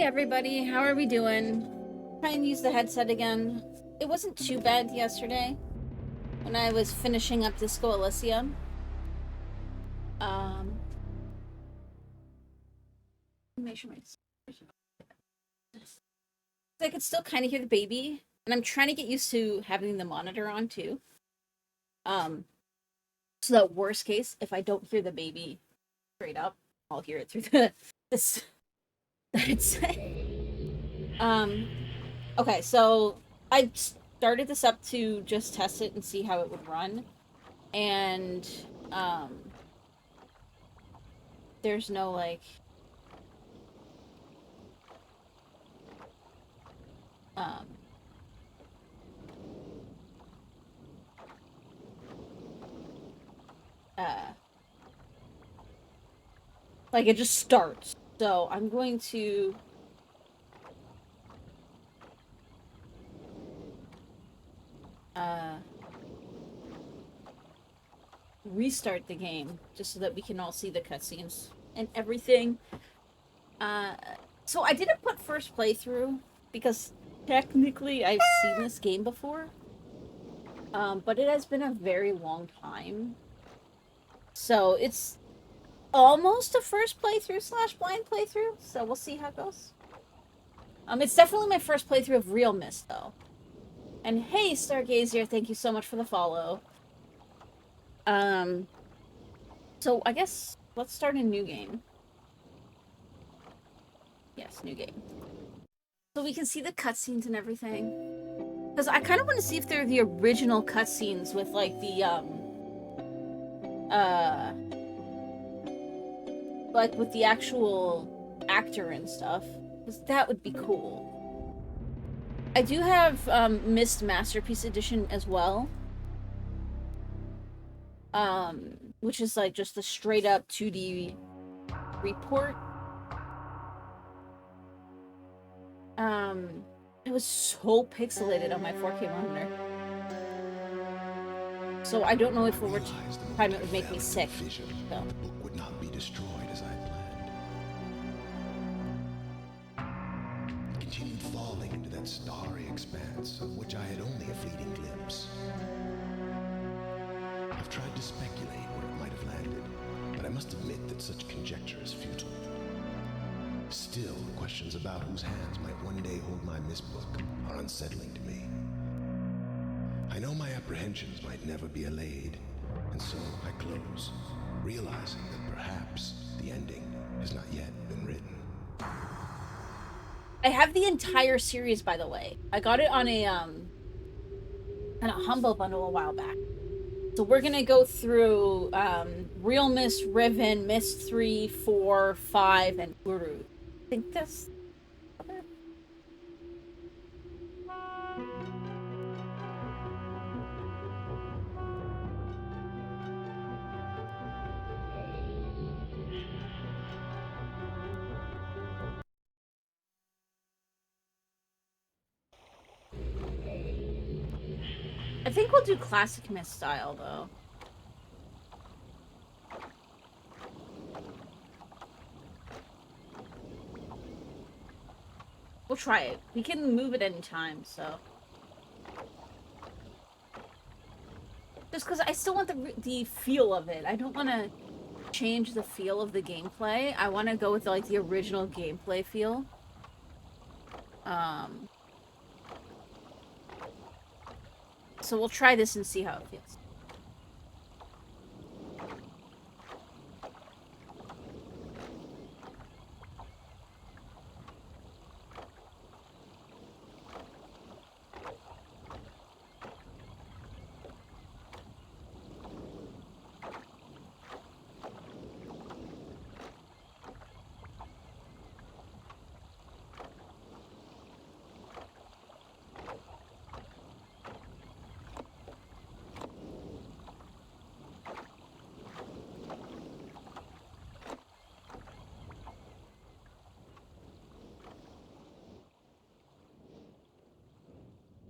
everybody, how are we doing? Try and use the headset again. It wasn't too bad yesterday when I was finishing up Disco Elysium. Make sure I could still kind of hear the baby, and I'm trying to get used to having the monitor on too. So that worst case, if I don't hear the baby straight up, I'll hear it through this headset. Okay, so I started this up to just test it and see how it would run, and there's no like um uh like it just starts. So I'm going to restart the game just so that we can all see the cutscenes and everything. So I didn't put first playthrough because technically I've seen this game before. But it has been a very long time. So it's almost a first playthrough / blind playthrough, so we'll see how it goes. It's definitely my first playthrough of realMyst, though. And hey, Stargazer, thank you so much for the follow. So I guess let's start a new game. Yes, new game. So we can see the cutscenes and everything. Because I kind of want to see if they're the original cutscenes with, like, like, with the actual actor and stuff. Because that would be cool. I do have, Myst Masterpiece Edition as well. Which is, like, just a straight-up 2D report. It was so pixelated on my 4K monitor. So I don't know if over time it would make me sick. So. The book would not be destroyed as I planned. It continued falling into that starry expanse of which I had only a fleeting glimpse. I've tried to speculate where it might have landed, but I must admit that such conjecture is futile. Still, the questions about whose hands might one day hold my Myst book are unsettling to me. I know my apprehensions might never be allayed, and so I close, realizing that perhaps the ending has not yet been written. I have the entire series, by the way. I got it on a Humble Bundle a while back. So we're gonna go through realMyst, Riven, Myst 3, 4, 5, and Uru. I think that's I think we'll do classic Myst style, though. We'll try it. We can move it anytime, so. Just because I still want the feel of it. I don't want to change the feel of the gameplay. I want to go with, like, the original gameplay feel. So we'll try this and see how it feels.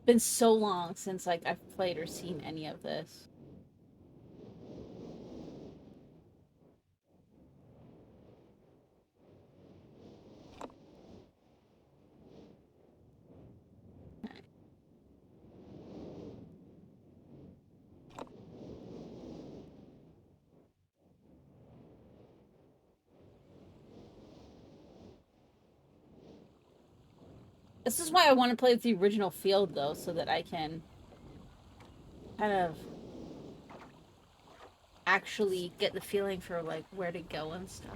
Been so long since, like, I've played or seen any of this. This is why I want to play with the original field, though, so that I can kind of actually get the feeling for, like, where to go and stuff.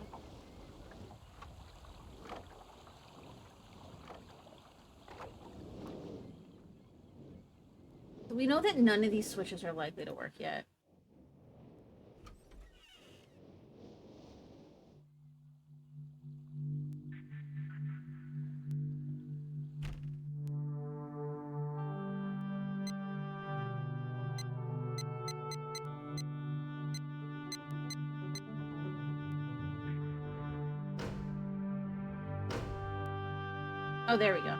So we know that none of these switches are likely to work yet. Oh, there we go.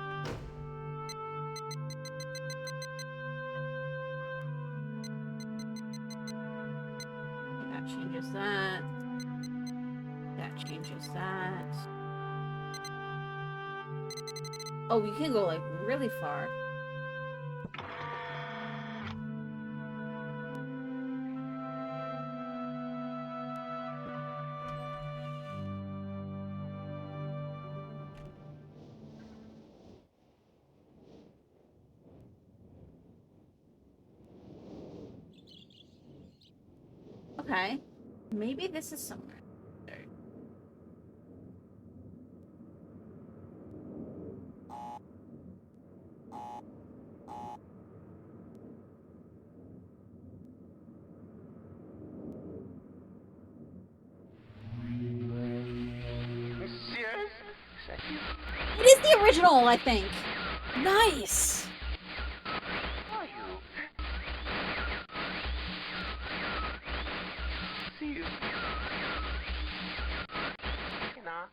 That changes that. That changes that. Oh, we can go, like, really far. Okay. Maybe this is somewhere. Serious? Is that you? It is the original, I think. Nice. Are you? See you. You know.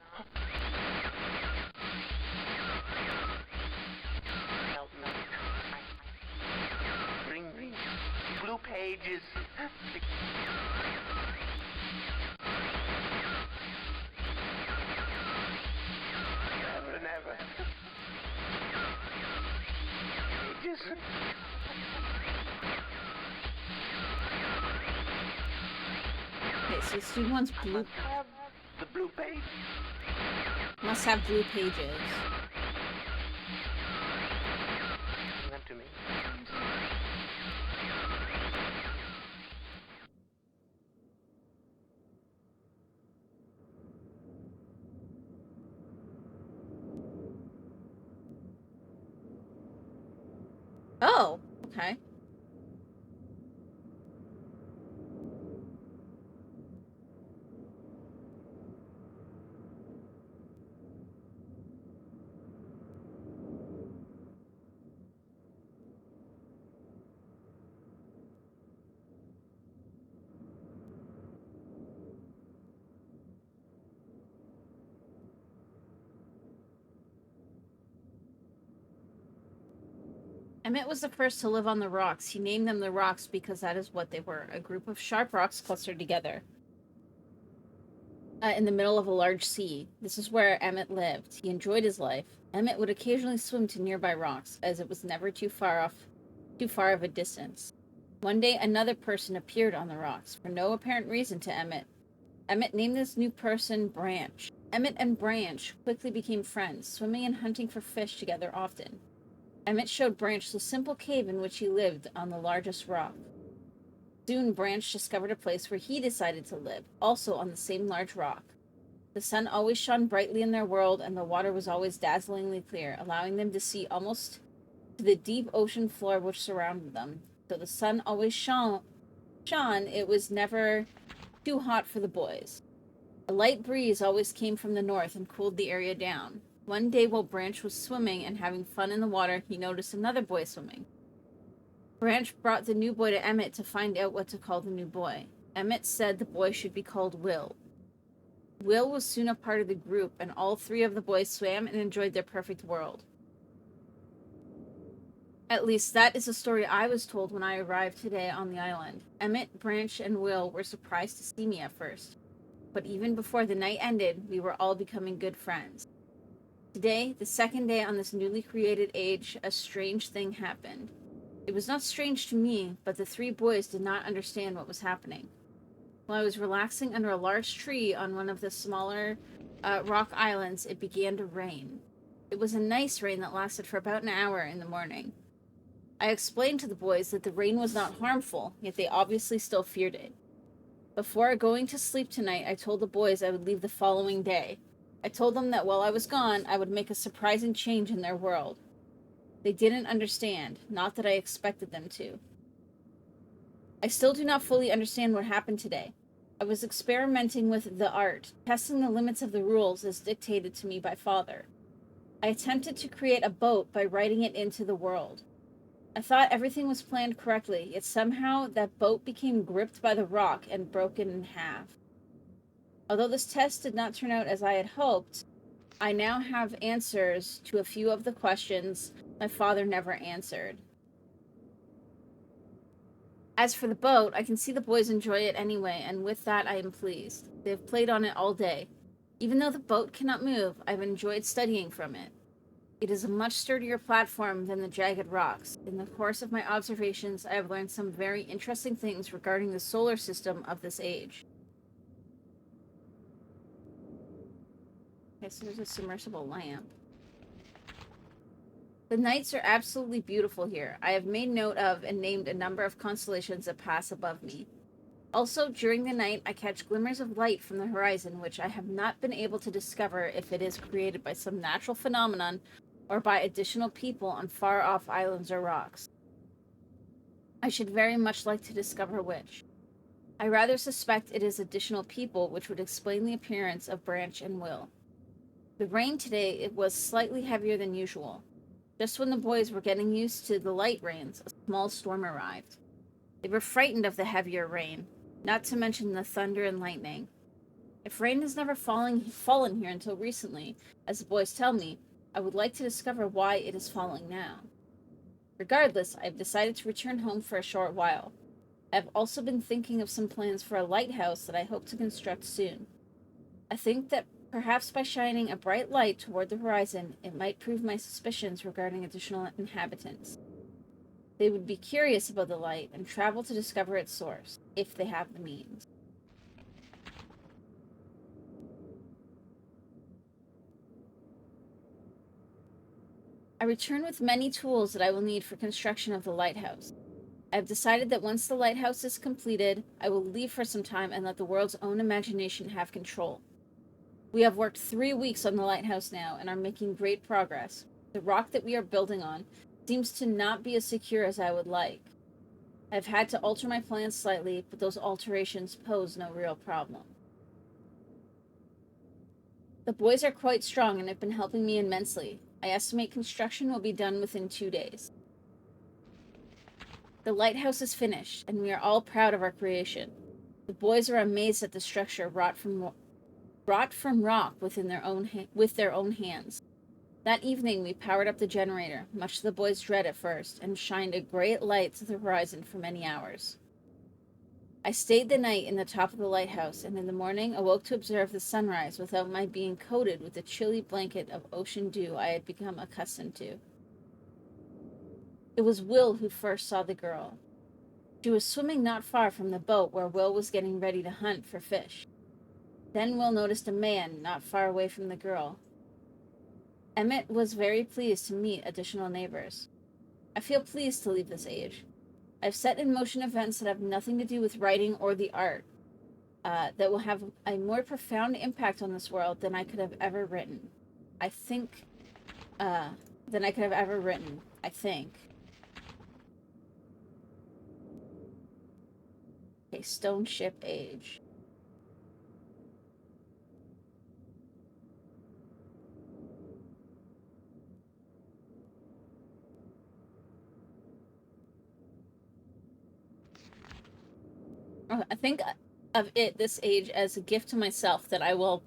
Help me. Bring me blue pages. Never, never. Pages. Okay, so student wants blue. Must have the blue page. Must have blue pages. Bring them to me. Oh, okay. Emmett was the first to live on the rocks. He named them the rocks because that is what they were, a group of sharp rocks clustered together in the middle of a large sea. This is where Emmett lived. He enjoyed his life. Emmett would occasionally swim to nearby rocks, as it was never too far of a distance. One day, another person appeared on the rocks, for no apparent reason to Emmett. Emmett named this new person Branch. Emmett and Branch quickly became friends, swimming and hunting for fish together often. Emmett showed Branch the simple cave in which he lived on the largest rock. Soon, Branch discovered a place where he decided to live, also on the same large rock. The sun always shone brightly in their world, and the water was always dazzlingly clear, allowing them to see almost to the deep ocean floor which surrounded them. Though the sun always shone, it was never too hot for the boys. A light breeze always came from the north and cooled the area down. One day, while Branch was swimming and having fun in the water, he noticed another boy swimming. Branch brought the new boy to Emmett to find out what to call the new boy. Emmett said the boy should be called Will. Will was soon a part of the group, and all three of the boys swam and enjoyed their perfect world. At least that is the story I was told when I arrived today on the island. Emmett, Branch, and Will were surprised to see me at first. But even before the night ended, we were all becoming good friends. Today, the second day on this newly created age, a strange thing happened. It was not strange to me, but the three boys did not understand what was happening. While I was relaxing under a large tree on one of the smaller rock islands, it began to rain. It was a nice rain that lasted for about an hour in the morning. I explained to the boys that the rain was not harmful, yet they obviously still feared it. Before going to sleep tonight, I told the boys I would leave the following day. I told them that while I was gone, I would make a surprising change in their world. They didn't understand, not that I expected them to. I still do not fully understand what happened today. I was experimenting with the art, testing the limits of the rules as dictated to me by Father. I attempted to create a boat by writing it into the world. I thought everything was planned correctly, yet somehow that boat became gripped by the rock and broken in half. Although this test did not turn out as I had hoped, I now have answers to a few of the questions my father never answered. As for the boat, I can see the boys enjoy it anyway, and with that I am pleased. They have played on it all day. Even though the boat cannot move, I've enjoyed studying from it. It is a much sturdier platform than the jagged rocks. In the course of my observations, I have learned some very interesting things regarding the solar system of this age. Okay, so there's a submersible lamp. The nights are absolutely beautiful here. I have made note of and named a number of constellations that pass above me. Also, during the night, I catch glimmers of light from the horizon, which I have not been able to discover if it is created by some natural phenomenon or by additional people on far-off islands or rocks. I should very much like to discover which. I rather suspect it is additional people, which would explain the appearance of Branch and Will. The rain today, it was slightly heavier than usual. Just when the boys were getting used to the light rains, a small storm arrived. They were frightened of the heavier rain, not to mention the thunder and lightning. If rain has never fallen here until recently, as the boys tell me, I would like to discover why it is falling now. Regardless, I have decided to return home for a short while. I have also been thinking of some plans for a lighthouse that I hope to construct soon. I think that perhaps by shining a bright light toward the horizon, it might prove my suspicions regarding additional inhabitants. They would be curious about the light and travel to discover its source, if they have the means. I return with many tools that I will need for construction of the lighthouse. I have decided that once the lighthouse is completed, I will leave for some time and let the world's own imagination have control. We have worked 3 weeks on the lighthouse now and are making great progress. The rock that we are building on seems to not be as secure as I would like. I've had to alter my plans slightly, but those alterations pose no real problem. The boys are quite strong and have been helping me immensely. I estimate construction will be done within 2 days. The lighthouse is finished, and we are all proud of our creation. The boys are amazed at the structure wrought from rock with their own hands. That evening, we powered up the generator, much to the boys' dread at first, and shined a great light to the horizon for many hours. I stayed the night in the top of the lighthouse, and in the morning awoke to observe the sunrise without my being coated with the chilly blanket of ocean dew I had become accustomed to. It was Will who first saw the girl. She was swimming not far from the boat where Will was getting ready to hunt for fish. Then Will noticed a man not far away from the girl. Emmett was very pleased to meet additional neighbors. I feel pleased to leave this age. I've set in motion events that have nothing to do with writing or the art, that will have a more profound impact on this world than I could have ever written. I think. Okay, Stone Ship Age. I think of this age, as a gift to myself that I will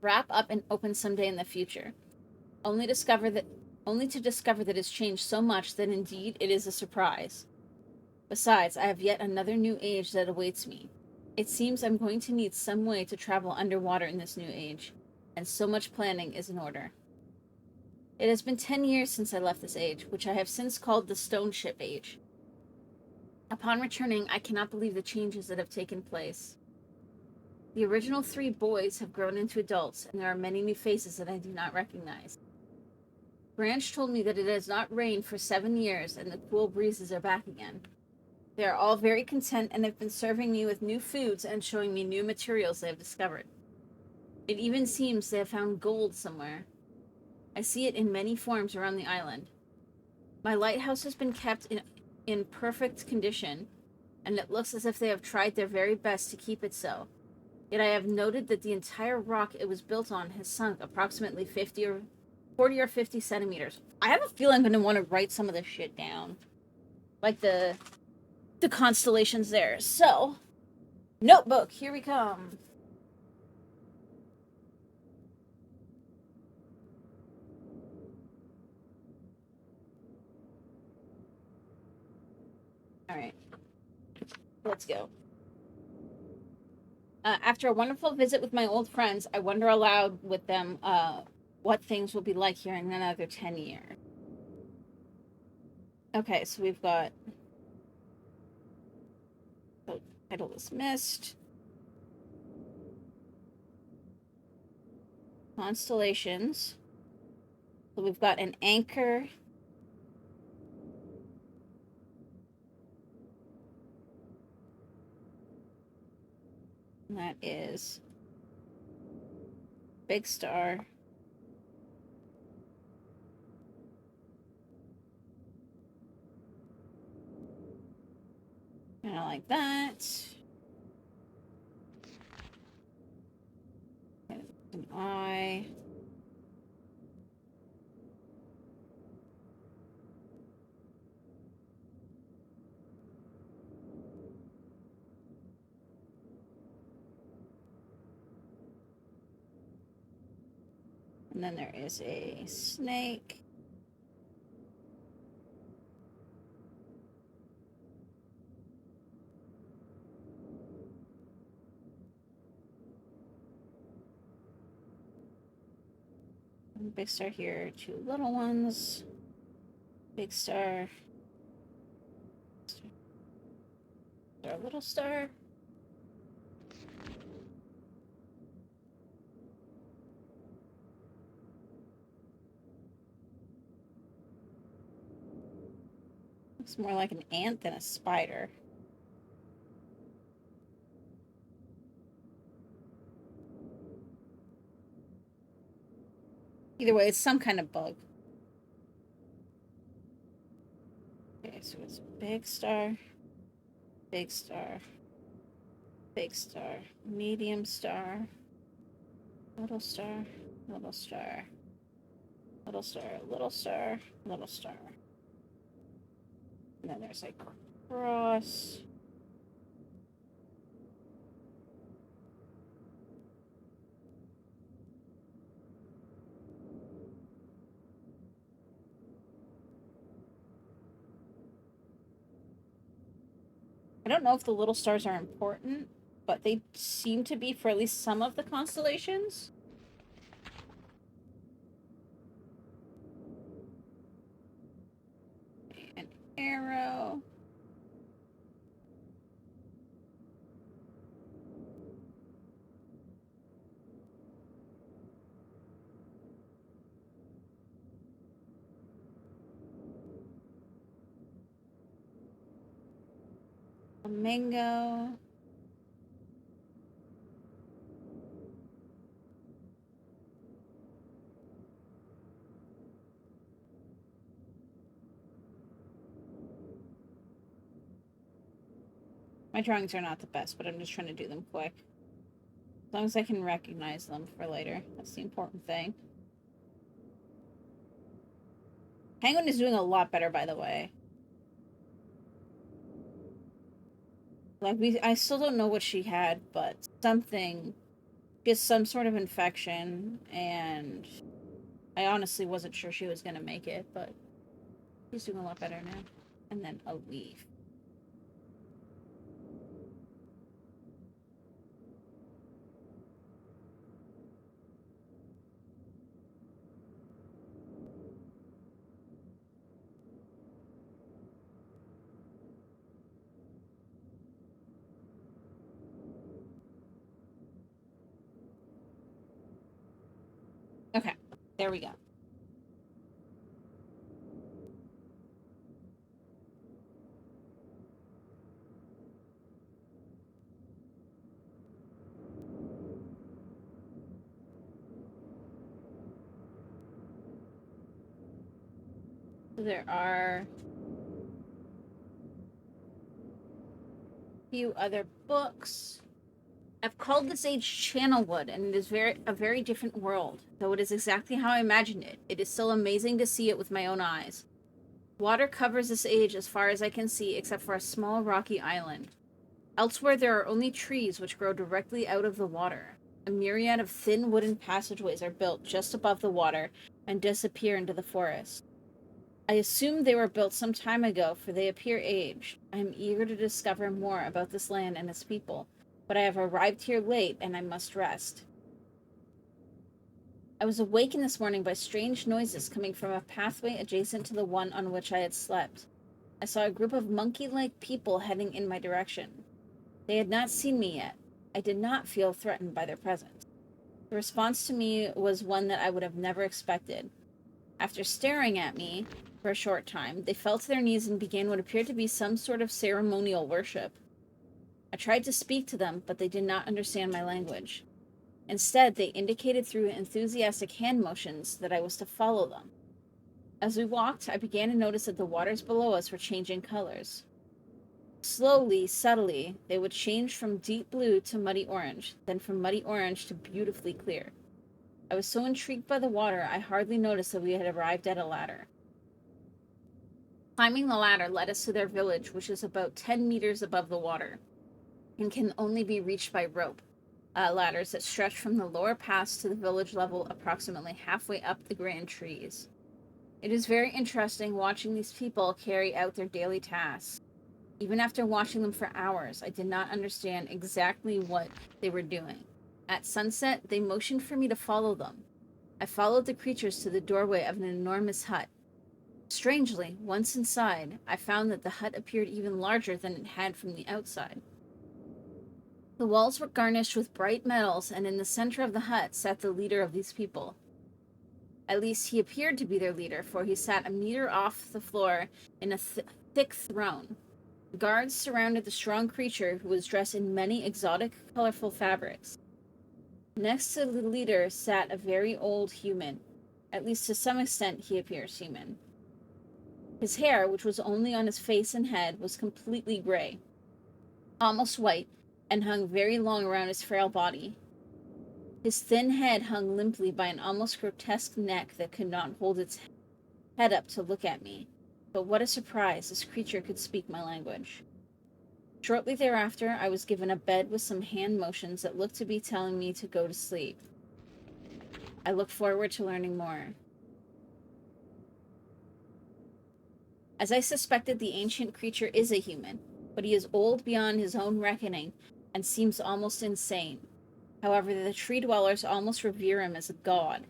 wrap up and open someday in the future, only to discover that it's changed so much that indeed it is a surprise. Besides, I have yet another new age that awaits me. It seems I'm going to need some way to travel underwater in this new age, and so much planning is in order. It has been 10 years since I left this age, which I have since called the Stone Ship Age. Upon returning, I cannot believe the changes that have taken place. The original 3 boys have grown into adults, and there are many new faces that I do not recognize. branch told me that it has not rained for 7 years and the cool breezes are back again. They are all very content and have been serving me with new foods and showing me new materials they have discovered. It even seems they have found gold somewhere. I see it in many forms around the island. My lighthouse has been kept in perfect condition, and it looks as if they have tried their very best to keep it so. Yet I have noted that the entire rock it was built on has sunk approximately 40 or 50 centimeters. I have a feeling I'm going to want to write some of this shit down. Like the constellations there. So, notebook, here we come. Alright. Let's go. After a wonderful visit with my old friends, I wonder aloud with them what things will be like here in another 10 years. Okay, so we've got the title is Mist. Constellations. So we've got an anchor. And that is Big Star. Kind of like that. An eye. And then there is a snake. And Big Star here, two little ones. Big Star. Star, little star. Looks more like an ant than a spider. Either way, it's some kind of bug. Okay, so it's big star, big star, big star, medium star, little star, little star, little star, little star, little star. And then there's a cross. I don't know if the little stars are important, but they seem to be for at least some of the constellations. An arrow. A mango. My drawings are not the best, but I'm just trying to do them quick. As long as I can recognize them for later. That's the important thing. Penguin is doing a lot better, by the way. Like, I still don't know what she had, but something, just some sort of infection, and I honestly wasn't sure she was gonna make it, but she's doing a lot better now. And then a leaf. Okay, there we go. There are a few other books. I've called this age Channelwood, and it is a very different world. Though it is exactly how I imagined it, it is still amazing to see it with my own eyes. Water covers this age as far as I can see, except for a small rocky island. Elsewhere, there are only trees which grow directly out of the water. A myriad of thin wooden passageways are built just above the water and disappear into the forest. I assume they were built some time ago, for they appear aged. I am eager to discover more about this land and its people, but I have arrived here late and I must rest. I was awakened this morning by strange noises coming from a pathway adjacent to the one on which I had slept. I saw a group of monkey-like people heading in my direction. They had not seen me yet. I did not feel threatened by their presence. The response to me was one that I would have never expected. After staring at me for a short time, they fell to their knees and began what appeared to be some sort of ceremonial worship. I tried to speak to them, but they did not understand my language. Instead, they indicated through enthusiastic hand motions that I was to follow them. As we walked, I began to notice that the waters below us were changing colors. Slowly, subtly, they would change from deep blue to muddy orange, then from muddy orange to beautifully clear. I was so intrigued by the water, I hardly noticed that we had arrived at a ladder. Climbing the ladder led us to their village, which is about 10 meters above the water, and can only be reached by rope. Ladders that stretch from the lower pass to the village level approximately halfway up the grand trees. It is very interesting watching these people carry out their daily tasks. Even after watching them for hours, I did not understand exactly what they were doing. At sunset, they motioned for me to follow them. I followed the creatures to the doorway of an enormous hut. Strangely, once inside, I found that the hut appeared even larger than it had from the outside. The walls were garnished with bright metals, and in the center of the hut sat the leader of these people. At least he appeared to be their leader, for he sat a meter off the floor in a thick throne. Guards surrounded the strong creature, who was dressed in many exotic, colorful fabrics. Next to the leader sat a very old human. At least to some extent he appears human. His hair, which was only on his face and head, was completely gray, almost white, and hung very long around his frail body. His thin head hung limply by an almost grotesque neck that could not hold its head up to look at me. But what a surprise, this creature could speak my language. Shortly thereafter, I was given a bed with some hand motions that looked to be telling me to go to sleep. I look forward to learning more. As I suspected, the ancient creature is a human, but he is old beyond his own reckoning and seems almost insane. However, the tree dwellers almost revere him as a god.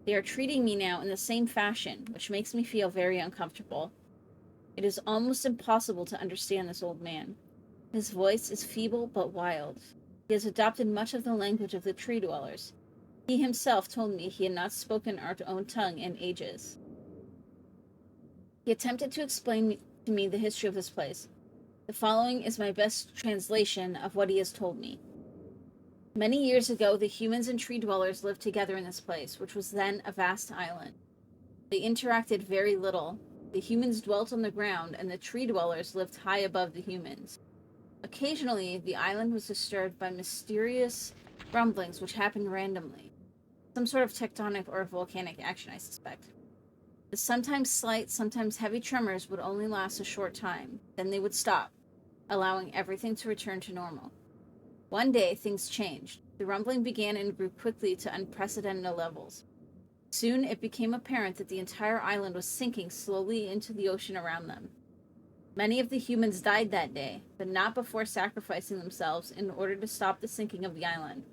They are treating me now in the same fashion, which makes me feel very uncomfortable. It is almost impossible to understand this old man. His voice is feeble but wild. He has adopted much of the language of the tree dwellers. He himself told me he had not spoken our own tongue in ages. He attempted to explain to me the history of this place. The following is my best translation of what he has told me. Many years ago, the humans and tree dwellers lived together in this place, which was then a vast island. They interacted very little. The humans dwelt on the ground, and the tree dwellers lived high above the humans. Occasionally, the island was disturbed by mysterious rumblings which happened randomly. Some sort of tectonic or volcanic action, I suspect. The sometimes slight, sometimes heavy tremors would only last a short time. Then they would stop, allowing everything to return to normal. One day, things changed. The rumbling began and grew quickly to unprecedented levels. Soon, it became apparent that the entire island was sinking slowly into the ocean around them. Many of the humans died that day, but not before sacrificing themselves in order to stop the sinking of the island.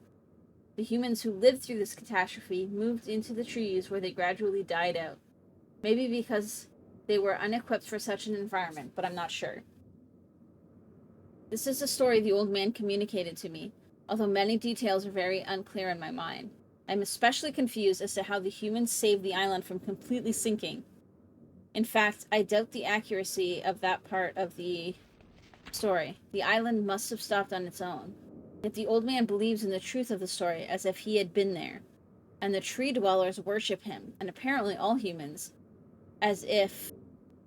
The humans who lived through this catastrophe moved into the trees, where they gradually died out. Maybe because they were unequipped for such an environment, but I'm not sure. This is the story the old man communicated to me, although many details are very unclear in my mind. I'm especially confused as to how the humans saved the island from completely sinking. In fact, I doubt the accuracy of that part of the story. The island must have stopped on its own. Yet the old man believes in the truth of the story as if he had been there. And the tree dwellers worship him, and apparently all humans, as if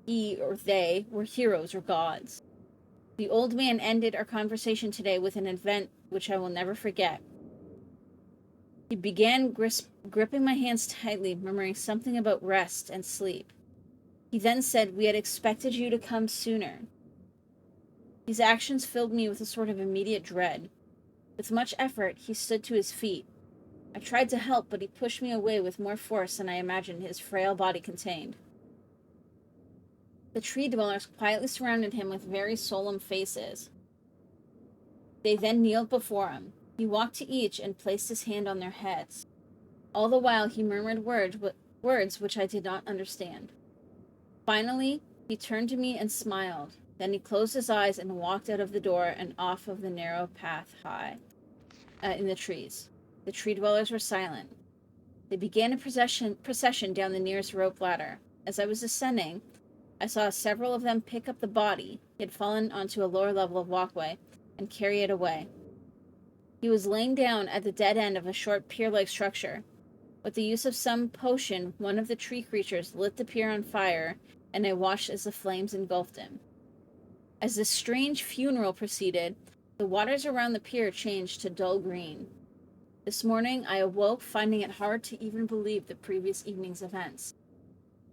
he or they were heroes or gods. The old man ended our conversation today with an event which I will never forget. He began gripping my hands tightly, murmuring something about rest and sleep. He then said, "We had expected you to come sooner." These actions filled me with a sort of immediate dread. With much effort, he stood to his feet. I tried to help, but he pushed me away with more force than I imagined his frail body contained. The tree dwellers quietly surrounded him with very solemn faces. They then kneeled before him. He walked to each and placed his hand on their heads. All the while he murmured words which I did not understand. Finally, he turned to me and smiled. Then he closed his eyes and walked out of the door and off of the narrow path high in the trees. The tree dwellers were silent. They began a procession down the nearest rope ladder. As I was ascending, I saw several of them pick up the body. He had fallen onto a lower level of walkway and carry it away. He was laying down at the dead end of a short pier-like structure. With the use of some potion, one of the tree creatures lit the pier on fire, and I watched as the flames engulfed him. As this strange funeral proceeded, the waters around the pier changed to dull green. This morning I awoke finding it hard to even believe the previous evening's events.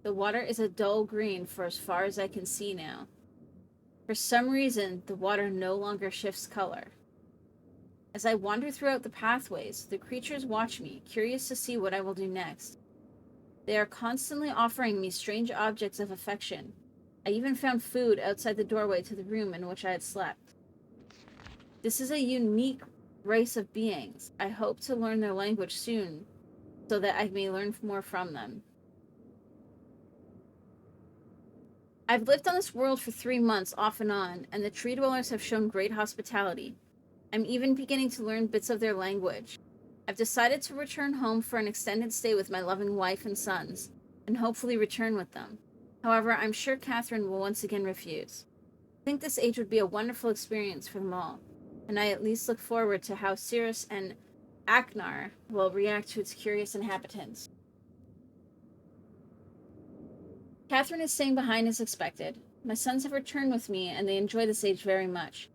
The water is a dull green for as far as I can see now. For some reason, the water no longer shifts color. As I wander throughout the pathways, the creatures watch me, curious to see what I will do next. They are constantly offering me strange objects of affection. I even found food outside the doorway to the room in which I had slept. This is a unique race of beings. I hope to learn their language soon, so that I may learn more from them. I've lived on this world for 3 months off and on, and the tree dwellers have shown great hospitality. I'm even beginning to learn bits of their language. I've decided to return home for an extended stay with my loving wife and sons, and hopefully return with them. However, I'm sure Catherine will once again refuse. I think this age would be a wonderful experience for them all, and I at least look forward to how Cirrus and Aknar will react to its curious inhabitants. Catherine is staying behind as expected. My sons have returned with me, and they enjoy this age very much.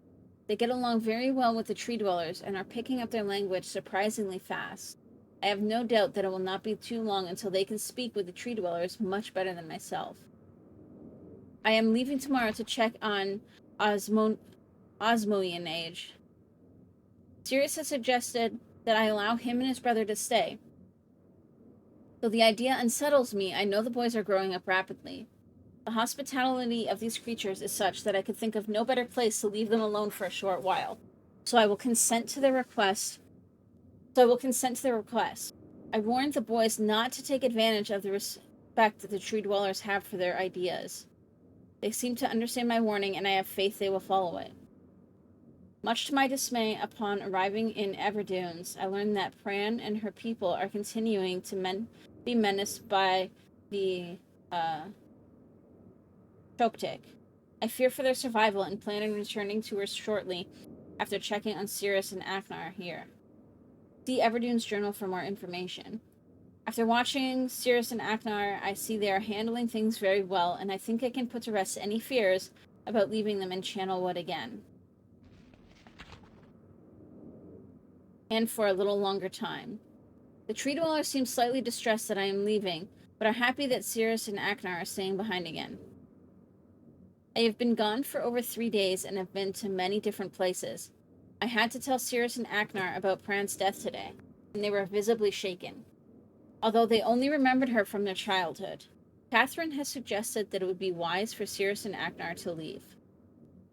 They get along very well with the tree dwellers and are picking up their language surprisingly fast. I have no doubt that it will not be too long until they can speak with the tree dwellers much better than myself. I am leaving tomorrow to check on Osmoian age. Sirius has suggested that I allow him and his brother to stay. Though the idea unsettles me, I know the boys are growing up rapidly. The hospitality of these creatures is such that I could think of no better place to leave them alone for a short while. So I will consent to their request. I warned the boys not to take advantage of the respect that the tree dwellers have for their ideas. They seem to understand my warning, and I have faith they will follow it. Much to my dismay, upon arriving in Everdunes, I learned that Pran and her people are continuing to be menaced by the Choptic. I fear for their survival and plan on returning to her shortly after checking on Cirrus and Aknar here. See Everdune's journal for more information. After watching Cirrus and Aknar, I see they are handling things very well, and I think I can put to rest any fears about leaving them in Channelwood again. And for a little longer time. The tree dwellers seem slightly distressed that I am leaving, but are happy that Cirrus and Aknar are staying behind again. I have been gone for over 3 days and have been to many different places. I had to tell Cirrus and Aknar about Pran's death today, and they were visibly shaken, although they only remembered her from their childhood. Catherine has suggested that it would be wise for Cirrus and Aknar to leave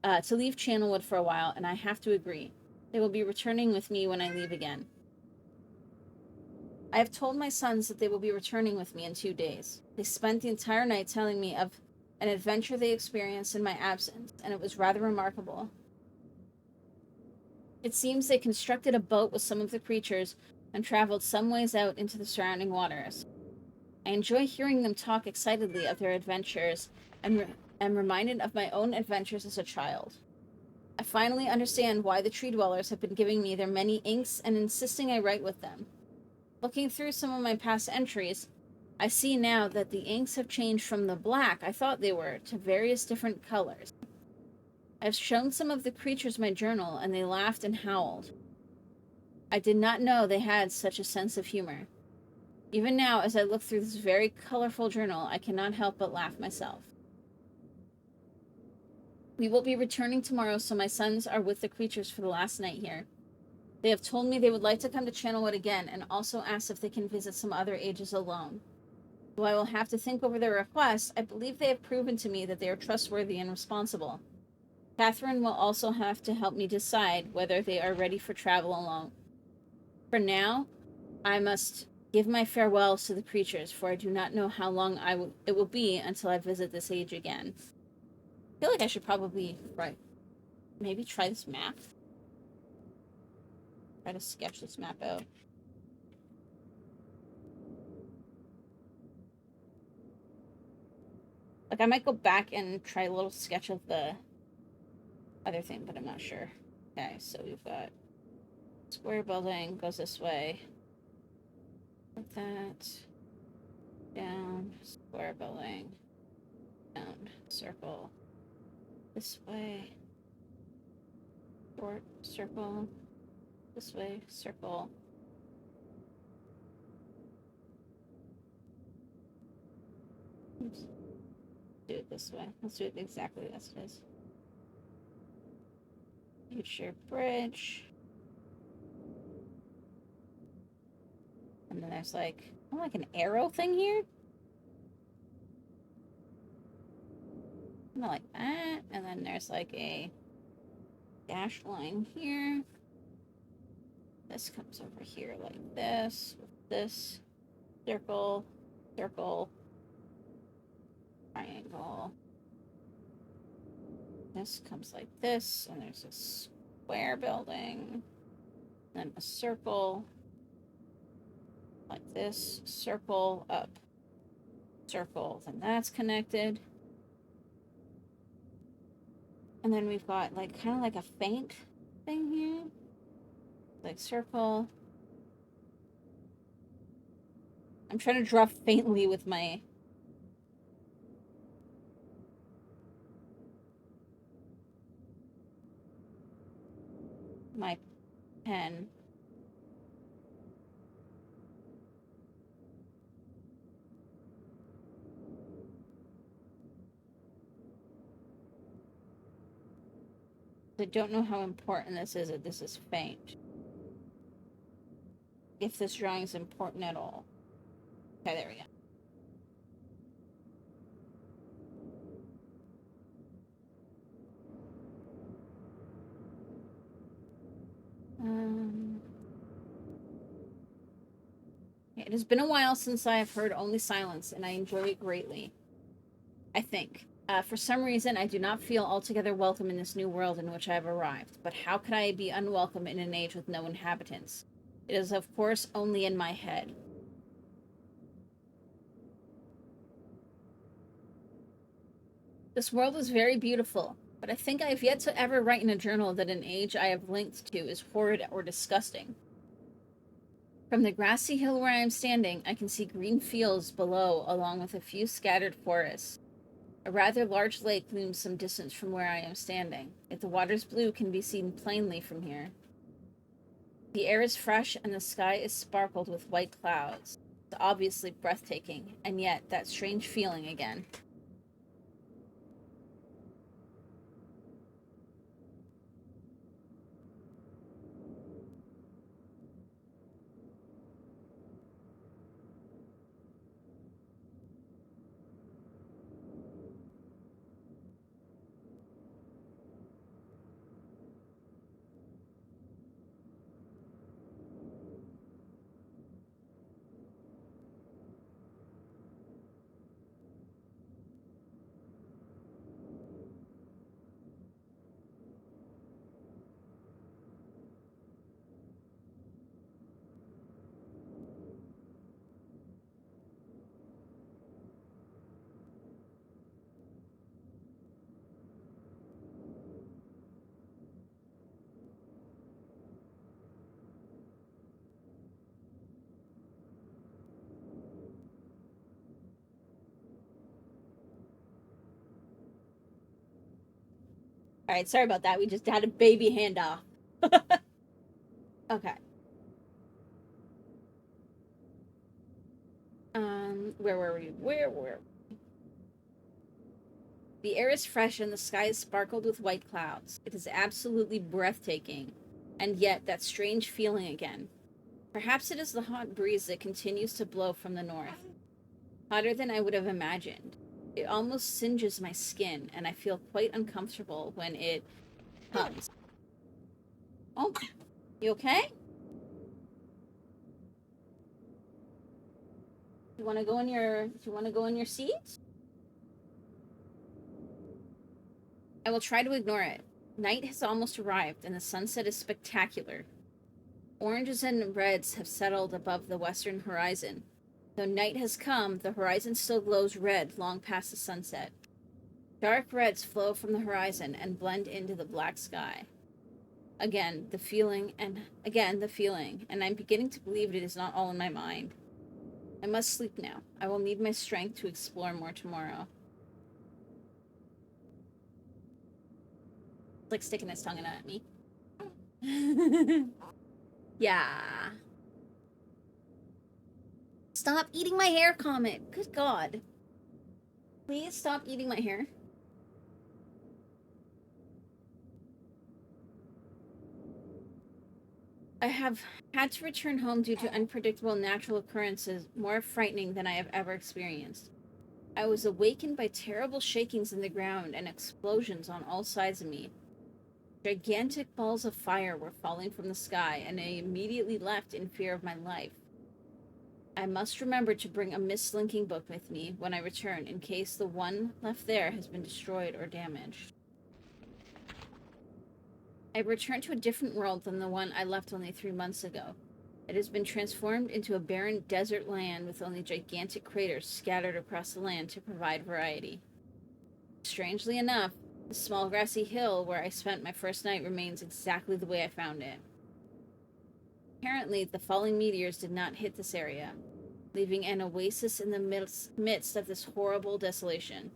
Channelwood for a while, and I have to agree. They will be returning with me when I leave again. I have told my sons that they will be returning with me in 2 days. They spent the entire night telling me of an adventure they experienced in my absence, and it was rather remarkable. It seems they constructed a boat with some of the creatures and traveled some ways out into the surrounding waters. I enjoy hearing them talk excitedly of their adventures and am reminded of my own adventures as a child. I finally understand why the tree dwellers have been giving me their many inks and insisting I write with them. Looking through some of my past entries, I see now that the inks have changed from the black I thought they were to various different colors. I've shown some of the creatures my journal, and they laughed and howled. I did not know they had such a sense of humor. Even now, as I look through this very colorful journal, I cannot help but laugh myself. We will be returning tomorrow, so my sons are with the creatures for the last night here. They have told me they would like to come to Channelwood again, and also asked if they can visit some other ages alone. Though I will have to think over their requests, I believe they have proven to me that they are trustworthy and responsible. Catherine will also have to help me decide whether they are ready for travel alone. For now, I must give my farewells to the creatures, for I do not know how long it will be until I visit this age again. I feel like I should probably maybe try this map. Try to sketch this map out. Like, I might go back and try a little sketch of the other thing, but I'm not sure. Okay, so we've got square building, goes this way. Like that. Down, square building. Down, circle. This way. Short, circle. This way, circle. Oops. Do it this way. Let's do it exactly as it is. Future bridge. And then there's like, oh, like an arrow thing here. Kind of like that. And then there's like a dashed line here. This comes over here like this. With this circle, circle, triangle. This comes like this, and there's a square building. Then a circle. Like this, circle up, circle, then that's connected. And then we've got like kind of like a faint thing here. Like circle. I'm trying to draw faintly with my pen. I don't know how important this is that this is faint. If this drawing is important at all. Okay, there we go. It has been a while since I have heard only silence, and I enjoy it greatly. I think. For some reason, I do not feel altogether welcome in this new world in which I have arrived. But how could I be unwelcome in an age with no inhabitants? It is, of course, only in my head. This world is very beautiful, but I think I have yet to ever write in a journal that an age I have linked to is horrid or disgusting. From the grassy hill where I am standing, I can see green fields below, along with a few scattered forests. A rather large lake looms some distance from where I am standing. If the water's blue can be seen plainly from here. The air is fresh and the sky is sparkled with white clouds. It's obviously breathtaking, and yet that strange feeling again. Alright, sorry about that. We just had a baby handoff. Okay. Where were we? Where were we? The air is fresh and the sky is sparkled with white clouds. It is absolutely breathtaking. And yet, that strange feeling again. Perhaps it is the hot breeze that continues to blow from the north. Hotter than I would have imagined. It almost singes my skin, and I feel quite uncomfortable when it comes. Oh, you okay? You want to go in your? Do you want to go in your seat? I will try to ignore it. Night has almost arrived, and the sunset is spectacular. Oranges and reds have settled above the western horizon. Though night has come, the horizon still glows red long past the sunset. Dark reds flow from the horizon and blend into the black sky. Again, the feeling, and I'm beginning to believe it is not all in my mind. I must sleep now. I will need my strength to explore more tomorrow. It's like sticking its tongue at me. Yeah. Stop eating my hair, Comet. Good God. Please stop eating my hair. I have had to return home due to unpredictable natural occurrences more frightening than I have ever experienced. I was awakened by terrible shakings in the ground and explosions on all sides of me. Gigantic balls of fire were falling from the sky, and I immediately left in fear of my life. I must remember to bring a mislinking book with me when I return, in case the one left there has been destroyed or damaged. I returned to a different world than the one I left only 3 months ago. It has been transformed into a barren desert land with only gigantic craters scattered across the land to provide variety. Strangely enough, the small grassy hill where I spent my first night remains exactly the way I found it. Apparently, the falling meteors did not hit this area, leaving an oasis in the midst of this horrible desolation.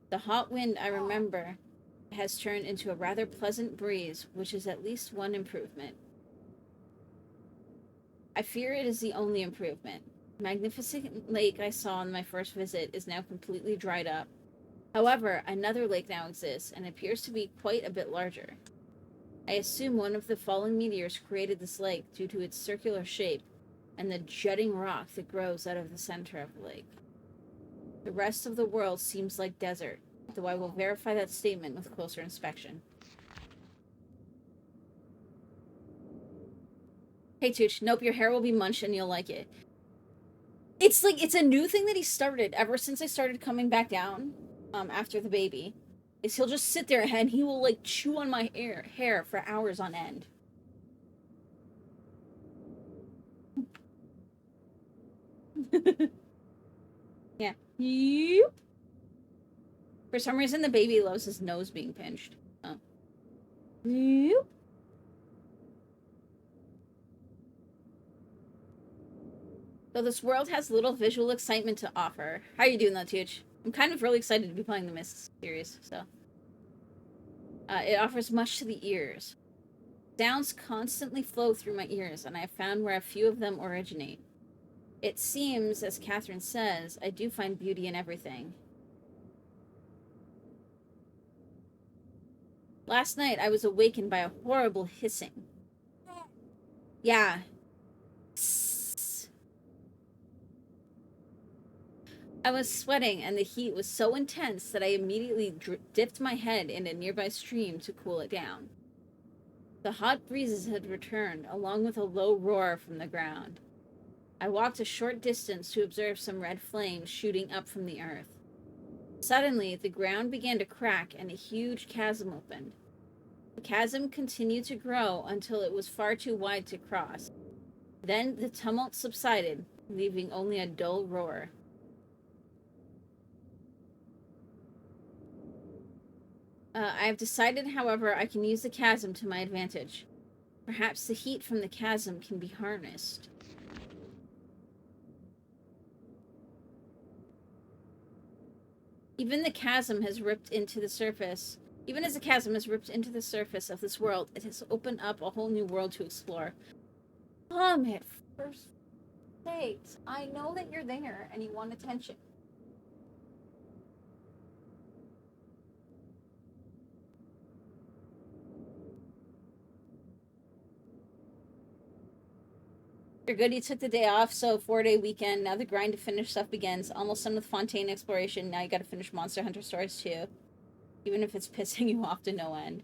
The hot wind, I remember, has turned into a rather pleasant breeze, which is at least one improvement. I fear it is the only improvement. The magnificent lake I saw on my first visit is now completely dried up. However, another lake now exists and appears to be quite a bit larger. I assume one of the fallen meteors created this lake due to its circular shape and the jutting rock that grows out of the center of the lake. The rest of the world seems like desert, though I will verify that statement with closer inspection. Hey Tooch, nope, your hair will be munched and you'll like it. It's like, it's a new thing that he started ever since I started coming back down, after the baby, is he'll just sit there and he will like chew on my hair for hours on end. Yeah. Yep. For some reason, the baby loves his nose being pinched. Oh. Yep. Though this world has little visual excitement to offer. How are you doing, though, Tooch? I'm kind of really excited to be playing the Myst series, so. It offers much to the ears. Sounds constantly flow through my ears, and I have found where a few of them originate. It seems, as Catherine says, I do find beauty in everything. Last night, I was awakened by a horrible hissing. Yeah. I was sweating, and the heat was so intense that I immediately dipped my head in a nearby stream to cool it down. The hot breezes had returned, along with a low roar from the ground. I walked a short distance to observe some red flames shooting up from the earth. Suddenly, the ground began to crack and a huge chasm opened. The chasm continued to grow until it was far too wide to cross. Then the tumult subsided, leaving only a dull roar. I have decided, however, I can use the chasm to my advantage. Perhaps the heat from the chasm can be harnessed. Even the chasm has ripped into the surface Even as the chasm has ripped into the surface of this world, it has opened up a whole new world to explore. Comet, first sakes. I know that you're there and you want attention. You're good. You took the day off, so 4-day weekend. Now the grind to finish stuff begins. Almost done with Fontaine exploration. Now you gotta finish Monster Hunter stories too. Even if it's pissing you off to no end.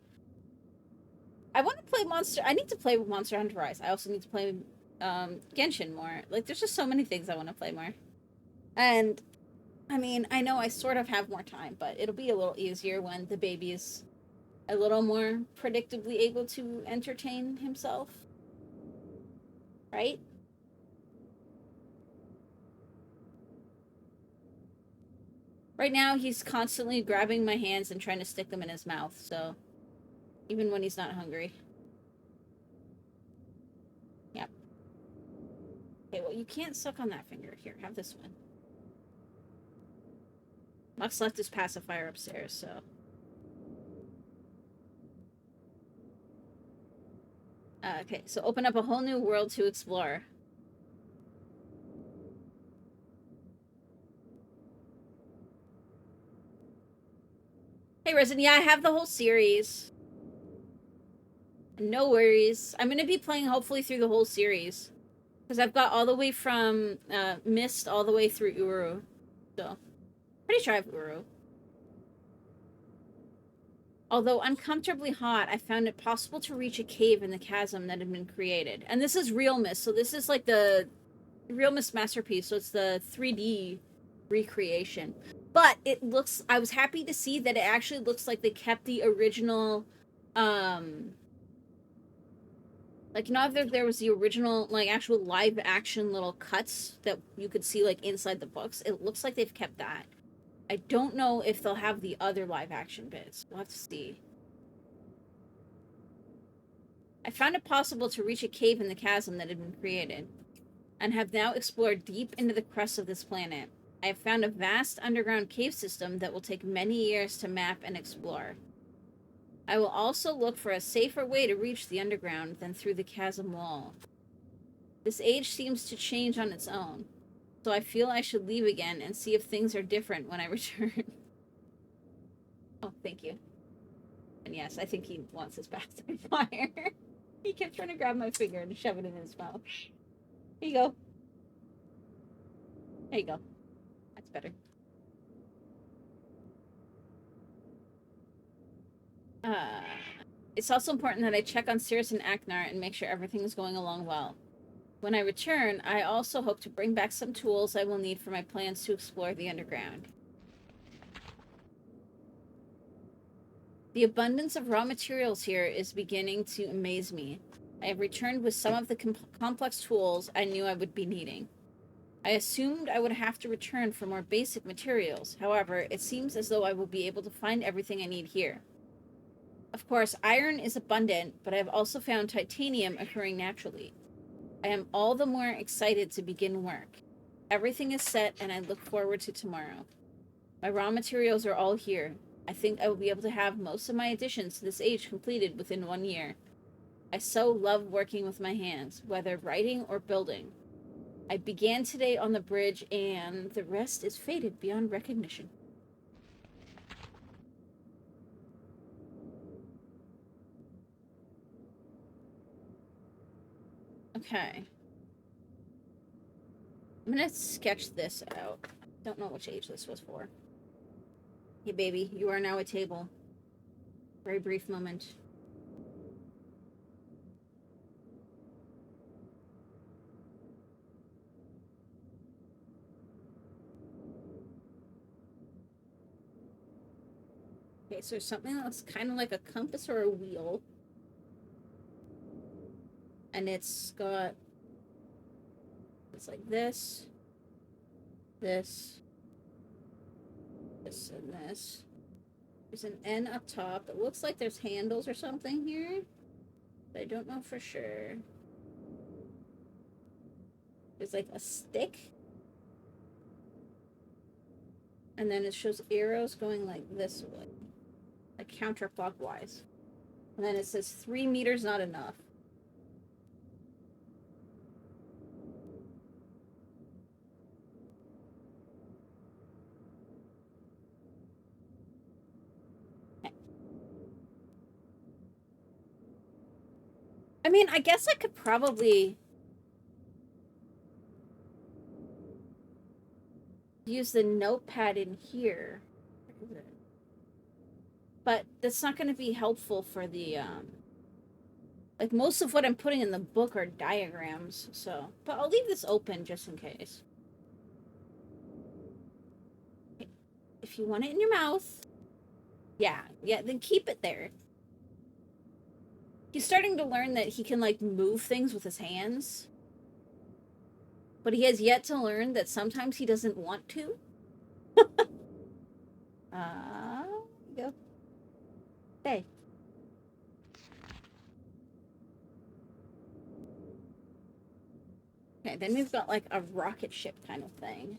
I want to play I need to play with Monster Hunter Rise. I also need to play Genshin more. Like, there's just so many things I want to play more. And, I mean, I know I sort of have more time, but it'll be a little easier when the baby is a little more predictably able to entertain himself. Right? Right now, he's constantly grabbing my hands and trying to stick them in his mouth, so even when he's not hungry. Yep. Okay, well, you can't suck on that finger. Here, have this one. Lux left his pacifier upstairs, so. Okay, so open up a whole new world to explore. Hey, Resin, yeah, I have the whole series. No worries. I'm going to be playing hopefully through the whole series. Because I've got all the way from Myst all the way through Uru. So, pretty sure I have Uru. Although uncomfortably hot, I found it possible to reach a cave in the chasm that had been created. And this is realMyst, so this is like the realMyst masterpiece, so it's the 3D recreation. But it looks, I was happy to see that it actually looks like they kept the original, like, you know, if there was the original, like, actual live action little cuts that you could see, like, inside the books. It looks like they've kept that. I don't know if they'll have the other live action bits. We'll have to see. I found it possible to reach a cave in the chasm that had been created, and have now explored deep into the crust of this planet. I have found a vast underground cave system that will take many years to map and explore. I will also look for a safer way to reach the underground than through the chasm wall. This age seems to change on its own, so I feel I should leave again and see if things are different when I return. Oh, thank you. And yes, I think he wants his pacifier. He kept trying to grab my finger and shove it in his mouth. Here you go. There you go. That's better. It's also important that I check on Cirrus and Aknar and make sure everything is going along well. When I return, I also hope to bring back some tools I will need for my plans to explore the underground. The abundance of raw materials here is beginning to amaze me. I have returned with some of the complex tools I knew I would be needing. I assumed I would have to return for more basic materials. However, it seems as though I will be able to find everything I need here. Of course, iron is abundant, but I have also found titanium occurring naturally. I am all the more excited to begin work. Everything is set, and I look forward to tomorrow. My raw materials are all here. I think I will be able to have most of my additions to this age completed within 1 year. I so love working with my hands, whether writing or building. I began today on the bridge, and the rest is faded beyond recognition. Okay. I'm gonna sketch this out. Don't know which age this was for. Hey, baby, you are now a table. Very brief moment. Okay, so there's something that looks kind of like a compass or a wheel. And it's got... It's like this. This. This and this. There's an N up top. It looks like there's handles or something here. But I don't know for sure. There's like a stick. And then it shows arrows going like this way. Like counterclockwise. And then it says 3 meters not enough. I mean, I guess I could probably use the notepad in here. But that's not going to be helpful for the, like, most of what I'm putting in the book are diagrams, so... But I'll leave this open just in case. If you want it in your mouth... Yeah, then keep it there. He's starting to learn that he can, like, move things with his hands. But he has yet to learn that sometimes he doesn't want to. Go. Hey. Okay, then we've got, like, a rocket ship kind of thing.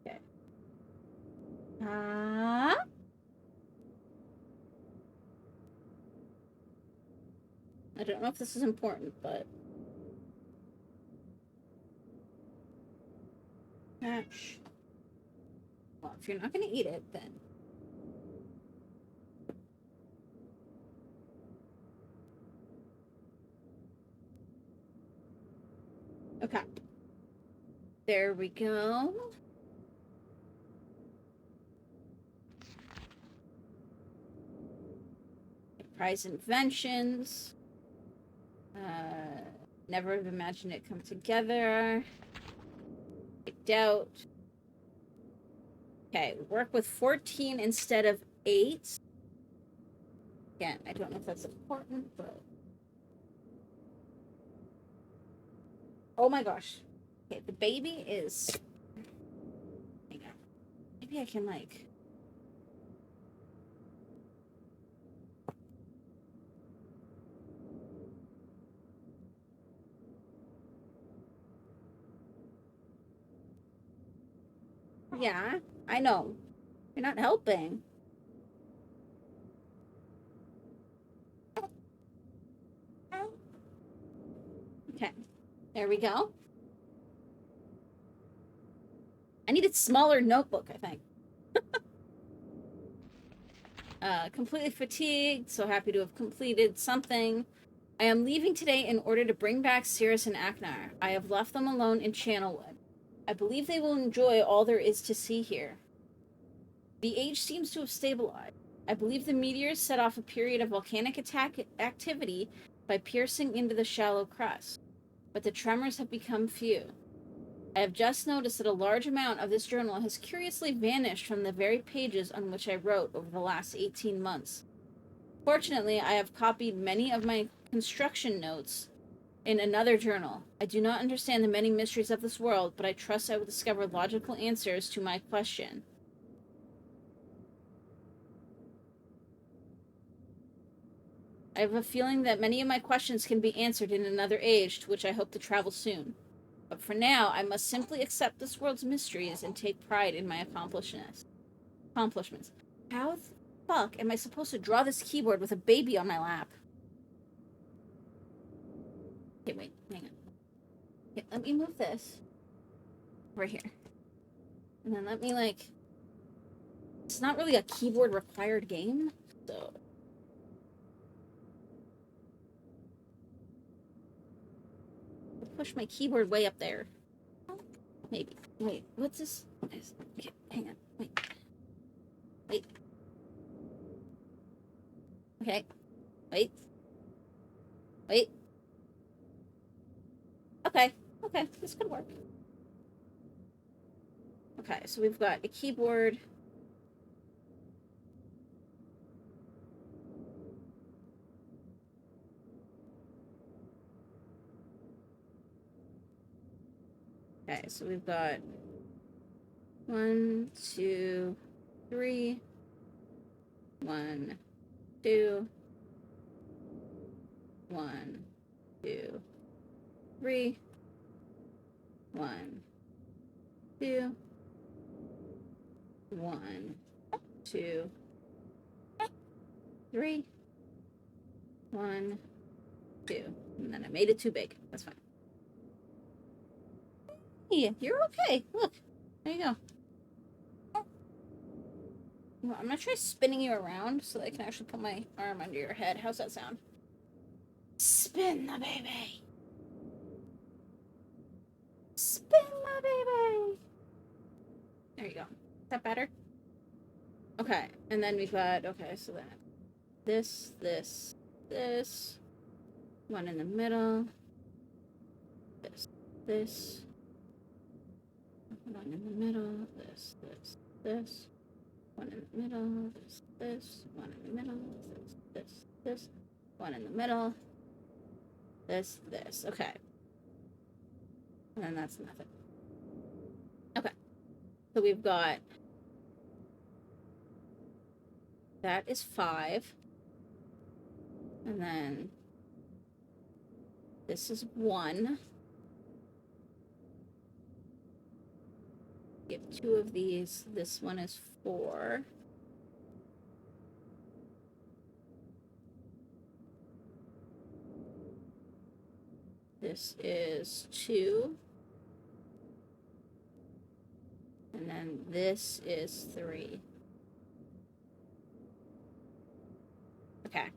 Okay. I don't know if this is important, but... Gosh. Well, if you're not going to eat it, then... Okay. There we go. Prize inventions. Never have imagined it come together. Doubt. Okay, work with 14 instead of 8. Again, I don't know if that's important, but... Oh my gosh. Okay, the baby is... Hang on. Maybe I can, like... Yeah, I know. You're not helping. Okay, there we go. I need a smaller notebook, I think. Completely fatigued, so happy to have completed something. I am leaving today in order to bring back Cirrus and Aknar. I have left them alone in Channelwood. I believe they will enjoy all there is to see here. The age seems to have stabilized. I believe the meteors set off a period of volcanic activity by piercing into the shallow crust, but the tremors have become few. I have just noticed that a large amount of this journal has curiously vanished from the very pages on which I wrote over the last 18 months. Fortunately, I have copied many of my construction notes in another journal. I do not understand the many mysteries of this world, but I trust I will discover logical answers to my question. I have a feeling that many of my questions can be answered in another age, to which I hope to travel soon. But for now, I must simply accept this world's mysteries and take pride in my accomplishments. How the fuck am I supposed to draw this keyboard with a baby on my lap? Okay, wait, hang on. Okay, let me move this right here. And then let me, like... It's not really a keyboard required game, so... I'll push my keyboard way up there. Maybe. Wait, what's this? Okay, hang on. Wait. Okay. Wait. Okay, this could work. Okay, so we've got a keyboard. Okay, so we've got 1, 2, 3. 1, 2. 1, 2, 3. 1, 2. 1, 2, 3. 1, 2. And then I made it too big. That's fine. Hey, you're okay. Look. There you go. Well, I'm gonna try spinning you around so that I can actually put my arm under your head. How's that sound? Spin the baby. Spin the baby. There you go. Is that better? Okay. And then we've got, okay, so then this, this. One in the middle. This. One in the middle. This. One in the middle. This. One in the middle. This. One in the middle. This. Okay. And then that's nothing. Okay. So we've got, that is 5. And then this is 1. We have 2 of these. This one is 4. This is 2. And then this is 3. Okay.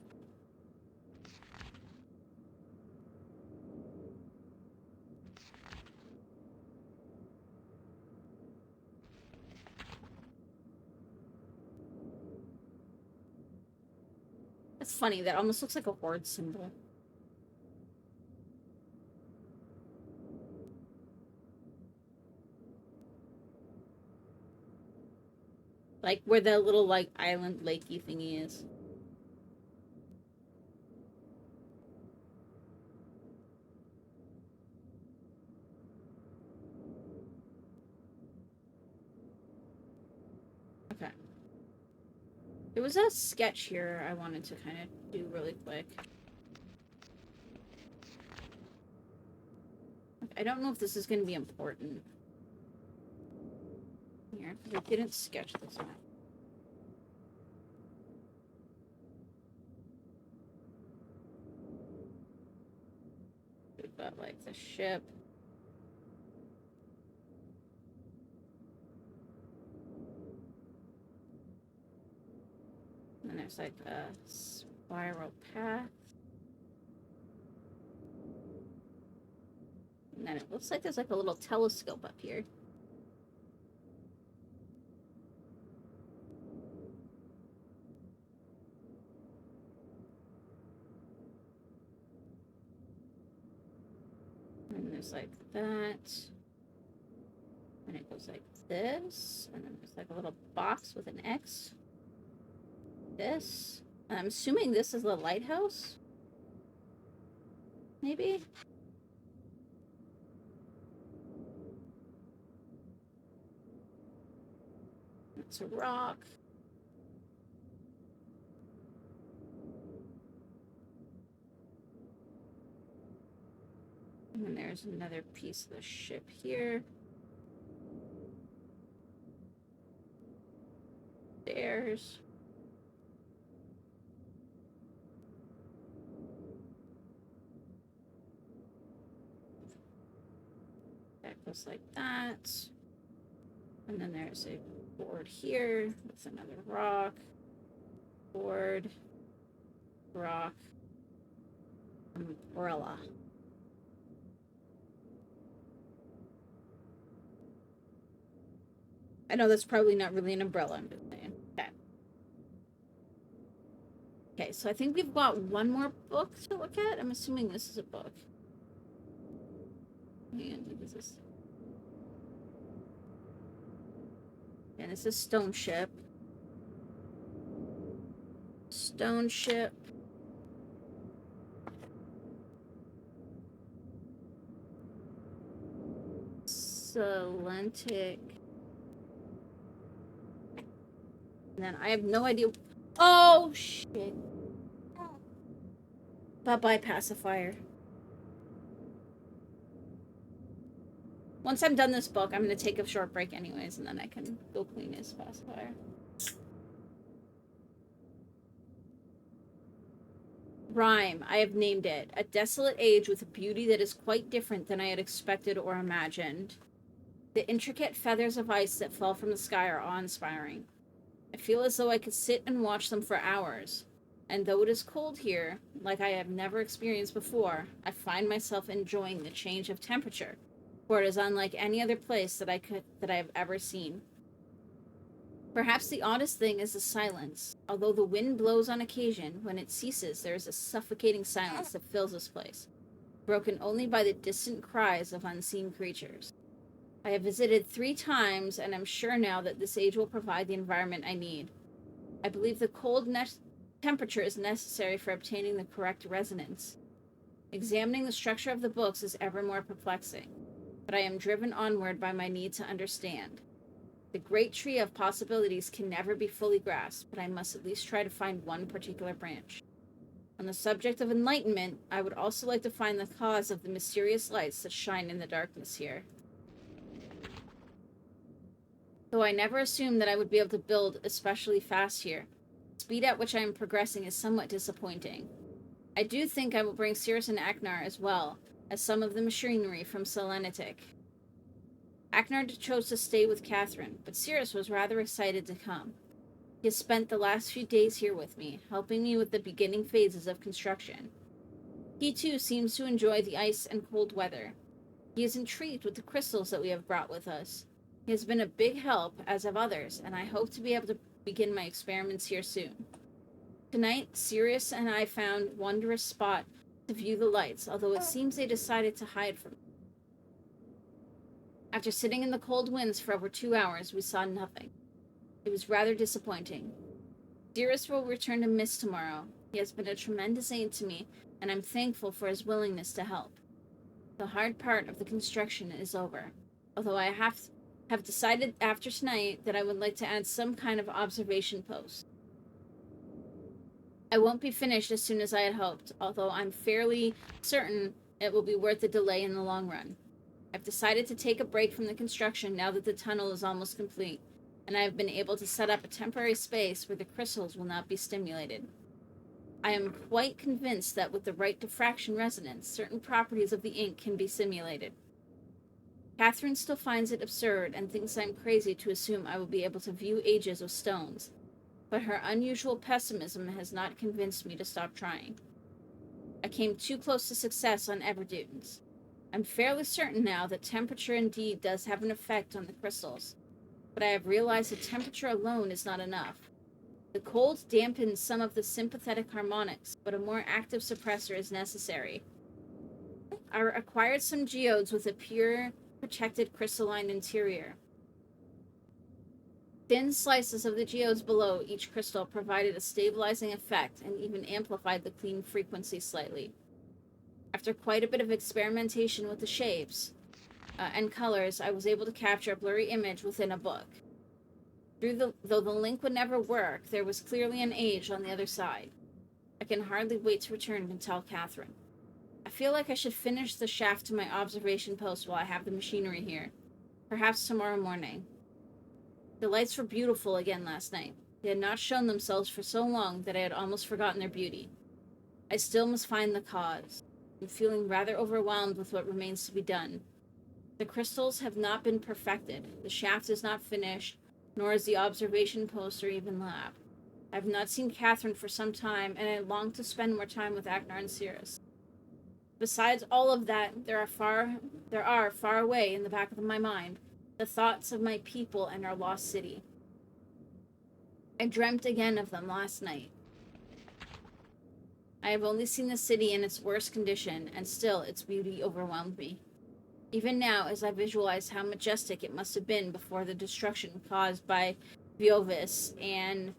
That's funny. That almost looks like a word symbol. Like where the little like island lakey thingy is. Okay. There was a sketch here I wanted to kind of do really quick. I don't know if this is going to be important. Here, because I didn't sketch this out. We've got like the ship. And there's like a spiral path. And then it looks like there's like a little telescope up here. And there's like that. And it goes like this. And then there's like a little box with an X. This. I'm assuming this is the lighthouse. Maybe? It's a rock. And then there's another piece of the ship here. Stairs. That goes like that. And then there's a board here with another rock. Board. Rock. Umbrella. I know that's probably not really an umbrella, I'm just saying. Okay. Okay, so I think we've got one more book to look at. I'm assuming this is a book. And this is. And this is Stone Ship. Stone Ship. Salentic. And then I have no idea. Oh, shit. Bye-bye, pacifier. Once I'm done this book, I'm going to take a short break anyways, and then I can go clean his pacifier. Rhyme, I have named it. A desolate age with a beauty that is quite different than I had expected or imagined. The intricate feathers of ice that fall from the sky are awe-inspiring. I feel as though I could sit and watch them for hours. And though it is cold here, like I have never experienced before, I find myself enjoying the change of temperature, for it is unlike any other place that I have ever seen. Perhaps the oddest thing is the silence. Although the wind blows on occasion, when it ceases there is a suffocating silence that fills this place, broken only by the distant cries of unseen creatures. I have visited 3 times, and am sure now that this age will provide the environment I need. I believe the cold temperature is necessary for obtaining the correct resonance. Examining the structure of the books is ever more perplexing, but I am driven onward by my need to understand. The great tree of possibilities can never be fully grasped, but I must at least try to find one particular branch. On the subject of enlightenment, I would also like to find the cause of the mysterious lights that shine in the darkness here. Though I never assumed that I would be able to build especially fast here, the speed at which I am progressing is somewhat disappointing. I do think I will bring Cirrus and Aknar as well as some of the machinery from Selenitic. Aknar chose to stay with Catherine, but Cirrus was rather excited to come. He has spent the last few days here with me, helping me with the beginning phases of construction. He too seems to enjoy the ice and cold weather. He is intrigued with the crystals that we have brought with us. He has been a big help, as have others, and I hope to be able to begin my experiments here soon. Tonight, Sirius and I found a wondrous spot to view the lights, although it seems they decided to hide from me. After sitting in the cold winds for over 2 hours, we saw nothing. It was rather disappointing. Sirius will return to Myst tomorrow. He has been a tremendous aid to me, and I'm thankful for his willingness to help. The hard part of the construction is over, although I have decided after tonight that I would like to add some kind of observation post. I won't be finished as soon as I had hoped, although I'm fairly certain it will be worth the delay in the long run. I've decided to take a break from the construction now that the tunnel is almost complete, and I have been able to set up a temporary space where the crystals will not be stimulated. I am quite convinced that with the right diffraction resonance, certain properties of the ink can be simulated. Catherine still finds it absurd and thinks I'm crazy to assume I will be able to view ages of stones, but her unusual pessimism has not convinced me to stop trying. I came too close to success on Everdunes. I'm fairly certain now that temperature indeed does have an effect on the crystals, but I have realized that temperature alone is not enough. The cold dampens some of the sympathetic harmonics, but a more active suppressor is necessary. I acquired some geodes with a pure, protected crystalline interior. Thin slices of the geodes below each crystal provided a stabilizing effect and even amplified the clean frequency slightly. After quite a bit of experimentation with the shapes and colors, I was able to capture a blurry image within a book. Though the link would never work, there was clearly an age on the other side. I can hardly wait to return and tell Catherine. I feel like I should finish the shaft to my observation post while I have the machinery here. Perhaps tomorrow morning. The lights were beautiful again last night. They had not shown themselves for so long that I had almost forgotten their beauty. I still must find the cause. I'm feeling rather overwhelmed with what remains to be done. The crystals have not been perfected. The shaft is not finished, nor is the observation post or even lab. I have not seen Catherine for some time, and I long to spend more time with Aknar and Cirrus. Besides all of that, there are far away in the back of my mind the thoughts of my people and our lost city. I dreamt again of them last night. I have only seen the city in its worst condition, and still its beauty overwhelmed me. Even now, as I visualize how majestic it must have been before the destruction caused by Viovis and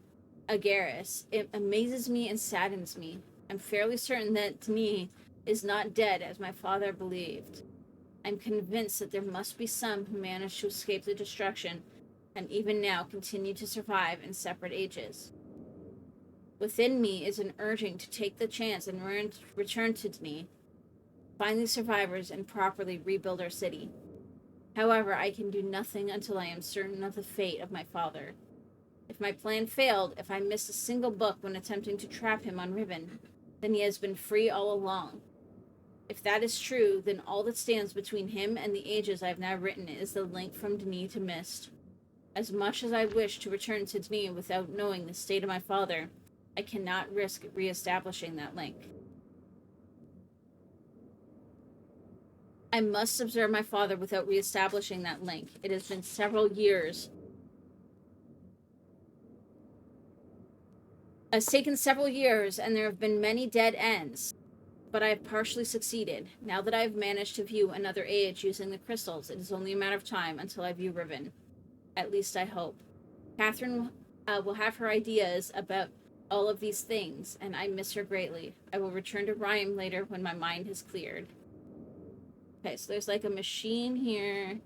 Agaris, it amazes me and saddens me. I'm fairly certain that Dni is not dead as my father believed. I'm convinced that there must be some who managed to escape the destruction and even now continue to survive in separate ages. Within me is an urging to take the chance and return to Dni, find these survivors, and properly rebuild our city. However, I can do nothing until I am certain of the fate of my father. If my plan failed, if I missed a single book when attempting to trap him on Riven, then he has been free all along. If that is true, then all that stands between him and the ages I have now written is the link from Dni to Myst. As much as I wish to return to Dni without knowing the state of my father, I cannot risk re-establishing that link. I must observe my father without re-establishing that link. It has been several years. It's taken several years, and there have been many dead ends, but I have partially succeeded. Now that I have managed to view another age using the crystals, it is only a matter of time until I view Riven. At least I hope. Catherine will have her ideas about all of these things, and I miss her greatly. I will return to Rhyme later when my mind has cleared. Okay, so there's like a machine here,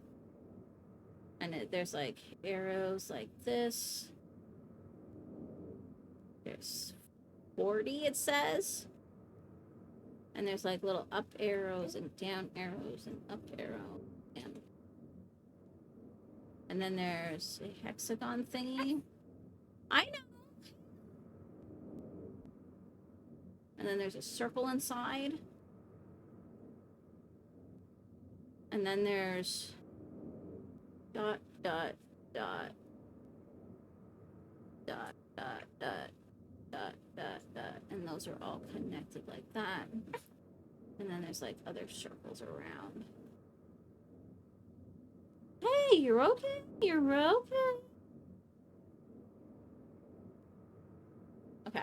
and there's like arrows like this. There's 40, it says. And there's like little up arrows and down arrows and up arrow. And then there's a hexagon thingy. I know. And then there's a circle inside. And then there's dot, dot, dot, dot, dot, dot, dot, dot, dot. And those are all connected like that. And then there's like other circles around. Hey, you're okay? You're okay? Okay.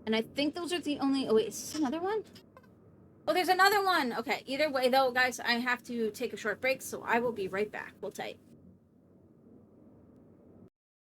And I think those are the only... Oh, wait, is this another one? Oh, there's another one! Okay, either way, though, guys, I have to take a short break, so I will be right back. Hold tight.